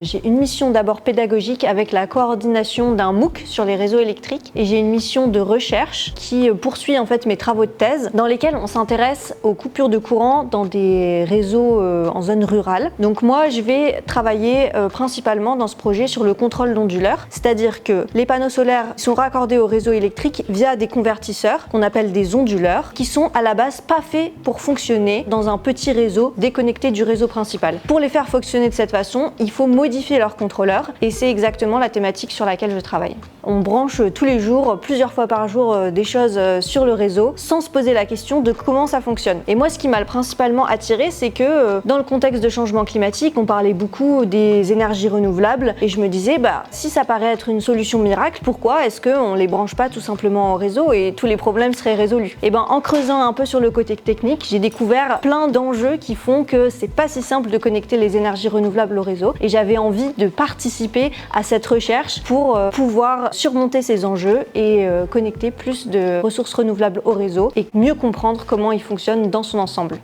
J'ai une mission d'abord pédagogique avec la coordination d'un MOOC sur les réseaux électriques et j'ai une mission de recherche qui poursuit en fait mes travaux de thèse dans lesquels on s'intéresse aux coupures de courant dans des réseaux en zone rurale. Donc moi je vais travailler principalement dans ce projet sur le contrôle d'onduleurs, c'est-à-dire que les panneaux solaires sont raccordés au réseau électrique via des convertisseurs qu'on appelle des onduleurs qui sont à la base pas faits pour fonctionner dans un petit réseau déconnecté du réseau principal. Pour les faire fonctionner de cette façon, il faut modifier leur contrôleur et c'est exactement la thématique sur laquelle je travaille. On branche tous les jours, plusieurs fois par jour, des choses sur le réseau sans se poser la question de comment ça fonctionne. Et moi, ce qui m'a principalement attiré, c'est que dans le contexte de changement climatique, on parlait beaucoup des énergies renouvelables et je me disais, si ça paraît être une solution miracle, pourquoi est-ce qu'on les branche pas tout simplement au réseau et tous les problèmes seraient résolus? Et en creusant un peu sur le côté technique, j'ai découvert plein d'enjeux qui font que c'est pas si simple de connecter les énergies renouvelables au réseau et j'avais envie de participer à cette recherche pour pouvoir surmonter ces enjeux et connecter plus de ressources renouvelables au réseau et mieux comprendre comment il fonctionne dans son ensemble.